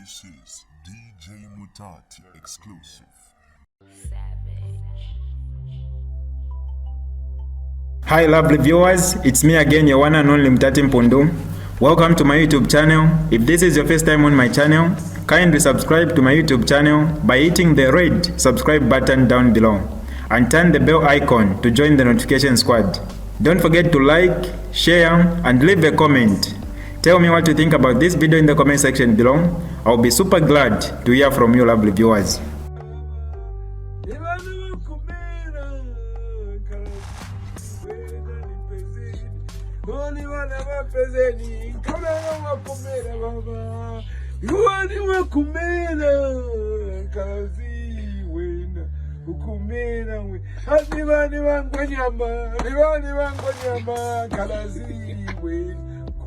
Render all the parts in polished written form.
This is DJ Mutati exclusive. Hi lovely viewers, it's me again, your one and only Mutati Mpundu. Welcome to my YouTube channel. If this is your first time on my channel, kindly subscribe to my YouTube channel by hitting the red subscribe button down below and turn the bell icon to join the notification squad. Don't forget to like, share and leave a comment. Tell me what you think about this video in the comment section below. I'll be super glad to hear from you lovely viewers.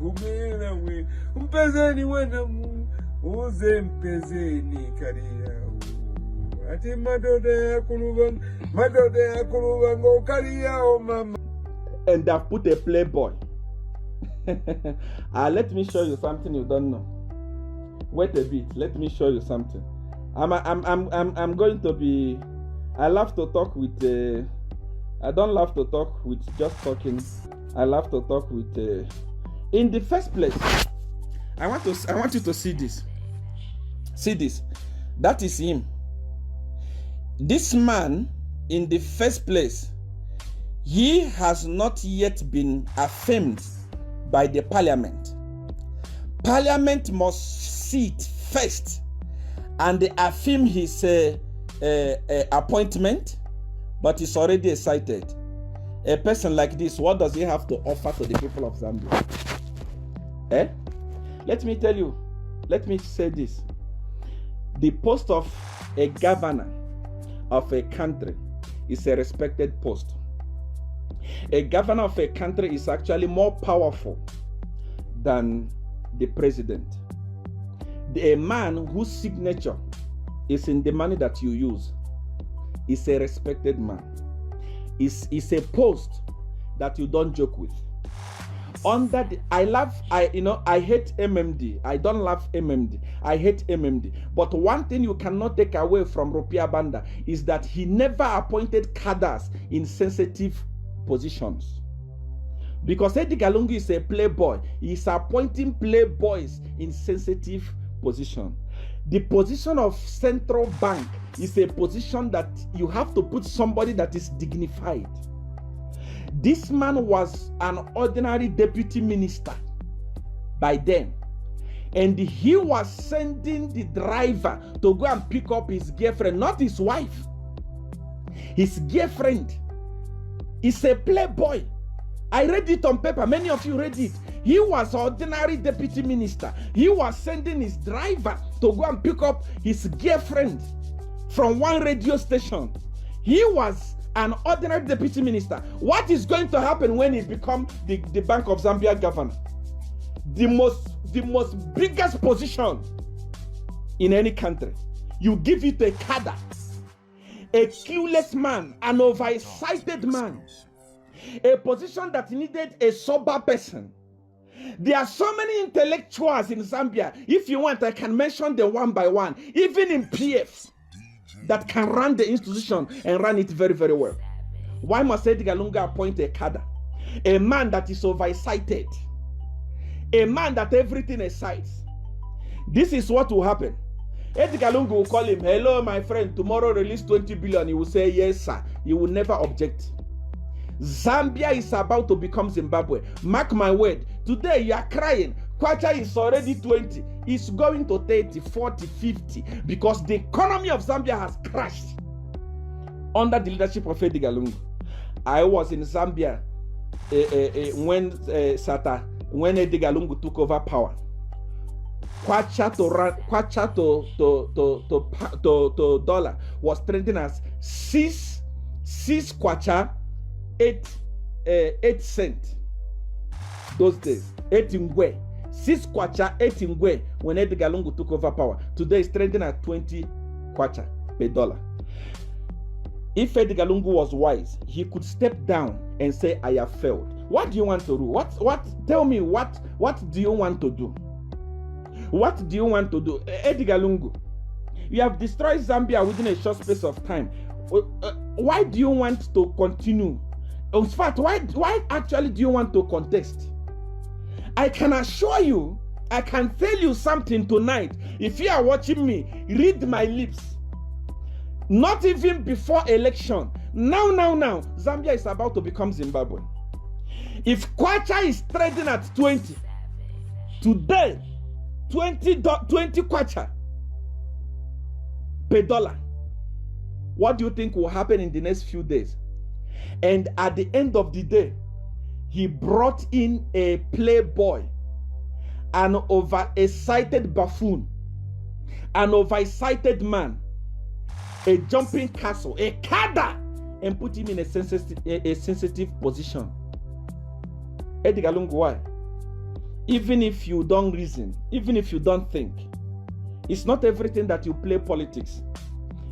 Kumena we mpezeni wena mu uze mpezeni kariya ati madode ya kuluba ngo kariya o mama. And they've put a playboy. Let me show you something you don't know. Wait a bit, let me show you something. I'm going to be. I love to talk with. I don't love to talk with just talking. I love to talk with. In the first place, I want you to see this. See this. That is him. This man, in the first place, he has not yet been affirmed by the parliament. Parliament must sit first and they affirm his appointment, but he's already cited. A person like this, what does he have to offer to the people of Zambia? Let me tell you, let me say this. The post of a governor of a country is a respected post. A governor of a country is actually more powerful than the president. A man whose signature is in the money that you use is a respected man. Is a post that you don't joke with. I hate MMD. I don't love MMD. I hate MMD. But one thing you cannot take away from Rupia Banda is that he never appointed cadres in sensitive positions. Because Edgar Lungu is a playboy. He's appointing playboys in sensitive position. The position of central bank is a position that you have to put somebody that is dignified. This man was an ordinary deputy minister by then, and he was sending the driver to go and pick up his girlfriend, not his wife. His girlfriend is a playboy. I read it on paper. Many of you read it. He was ordinary deputy minister. He was sending his driver to go and pick up his girlfriend from one radio station. He was an ordinary deputy minister. What is going to happen when he becomes the Bank of Zambia governor? The most biggest position in any country. You give it a cadre, a clueless man, an oversighted man, a position that needed a sober person. There are so many intellectuals in Zambia. If you want, I can mention them one by one, even in PF, that can run the institution and run it very, very well. Why must Edgar Lungu appoint a cadre? A man that is oversighted. A man that everything is sides. This is what will happen. Edgar Lungu will call him, hello my friend, tomorrow release 20 billion. He will say, yes sir. He will never object. Zambia is about to become Zimbabwe. Mark my word. Today you are crying. Kwacha is already 20. It's going to 30, 40, 50 because the economy of Zambia has crashed under the leadership of Edgar Lungu. I was in Zambia when Edgar Lungu took over power. Kwacha to dollar was trending as 6 kwacha 8 cents. Those days, 8 ngwe. 6 kwacha 8 ngwe when Edgar Lungu took over power. Today is trending at 20 kwacha per dollar. If Edgar Lungu was wise, he could step down and say, I have failed. What do you want to do? Tell me, what do you want to do? What do you want to do? Edgar Lungu, you have destroyed Zambia within a short space of time. Why do you want to continue? In fact, why actually do you want to contest? I can assure you, I can tell you something tonight. If you are watching me, read my lips. Not even before election. Now, Zambia is about to become Zimbabwe. If Kwacha is trading at 20, today, 20 Kwacha per dollar, what do you think will happen in the next few days? And at the end of the day, he brought in a playboy, an overexcited buffoon, an overexcited man, a jumping castle, a cadre, and put him in a sensitive position. Edgar Lungu, why? Even if you don't reason, even if you don't think, it's not everything that you play politics.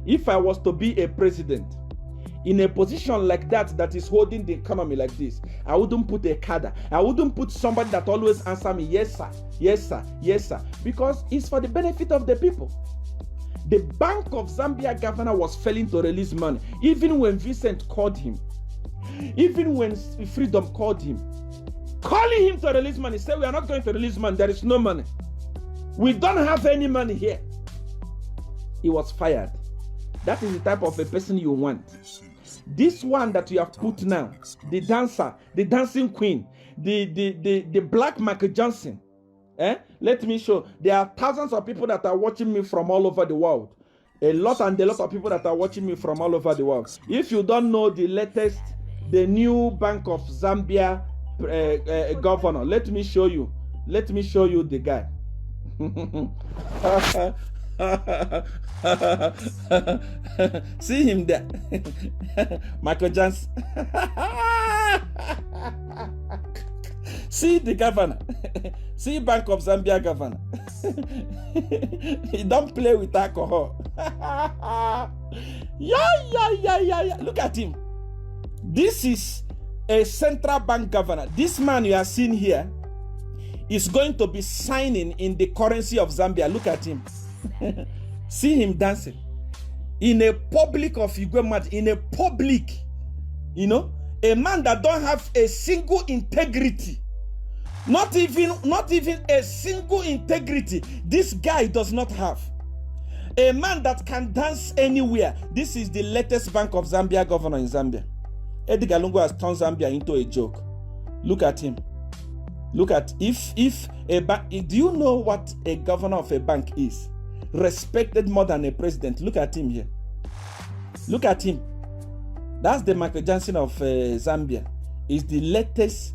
If I was to be a president in a position like that is holding the economy like this, I wouldn't put a cadre. I wouldn't put somebody that always answer me, yes sir, yes sir, yes sir, because it's for the benefit of the people. The Bank of Zambia governor was failing to release money, even when Vincent called him, even when Freedom called him, calling him to release money. Say, we are not going to release money, there is no money, we don't have any money here. He was fired. That is the type of a person you want. This one that you have put now, the dancer, the dancing queen, the black Michael Johnson. Let me show. There are thousands of people that are watching me from all over the world. A lot of people that are watching me from all over the world. If you don't know the latest, the new Bank of Zambia governor, let me show you. Let me show you the guy. See him there. Michael Johnson. See the governor. See Bank of Zambia governor. He don't play with alcohol. Yeah. Look at him. This is a central bank governor. This man you are seeing here is going to be signing in the currency of Zambia. Look at him. See him dancing in a public of Igwemat, in a public, a man that don't have a single integrity, not even a single integrity. This guy does not have a man that can dance anywhere. This is the latest Bank of Zambia governor in Zambia. Edgar Lungu has turned Zambia into a joke. Look at him. Look at if a bank. Do you know what a governor of a bank is? Respected more than a president. Look at him here. Look at him. That's the Michael Johnson of Zambia. Is the latest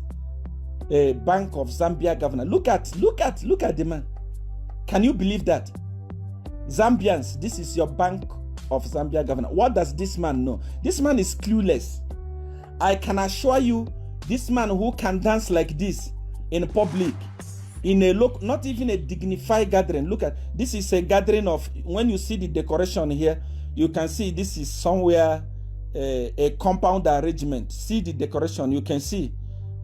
Bank of Zambia governor. Look at the man. Can you believe that? Zambians, this is your Bank of Zambia governor. What does this man know? This man is clueless. I can assure you, this man who can dance like this in public, in a not even a dignified gathering. Look at this, is a gathering of, when you see the decoration here, you can see this is somewhere a compound arrangement. See the decoration, you can see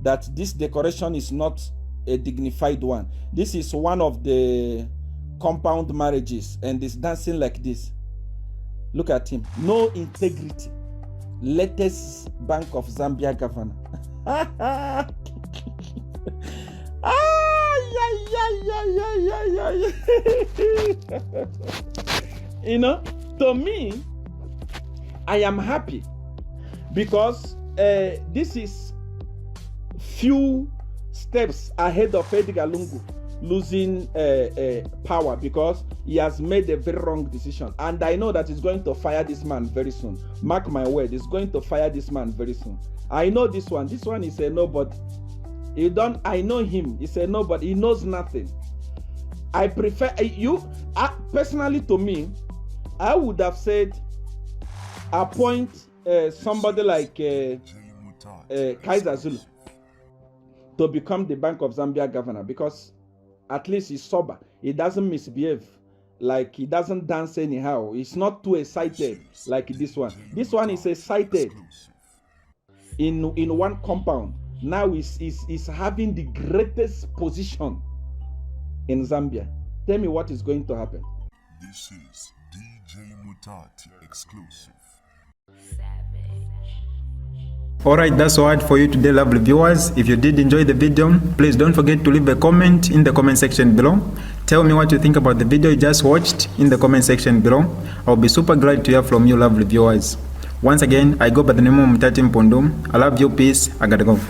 that this decoration is not a dignified one. This is one of the compound marriages, and it's dancing like this. Look at him, no integrity. Latest Bank of Zambia governor. To me, I am happy because this is few steps ahead of Edgar Lungu losing power, because he has made a very wrong decision, and I know that he's going to fire this man very soon. Mark my word, he's going to fire this man very soon. I know this one is a nobody. I know him. He's a nobody. He knows nothing. I prefer personally, to me, I would have said appoint somebody like Kaiser Zulu to become the Bank of Zambia governor, because at least he's sober. He doesn't misbehave. Like, he doesn't dance anyhow. He's not too excited like this one. This one is excited in one compound. Now he's having the greatest position in Zambia. Tell me what is going to happen. This is DJ Mutati exclusive. Alright, that's all for you today, lovely viewers. If you did enjoy the video, please don't forget to leave a comment in the comment section below. Tell me what you think about the video you just watched in the comment section below. I'll be super glad to hear from you, lovely viewers. Once again, I go by the name of Mutati Mpundu. I love you, peace, I gotta go.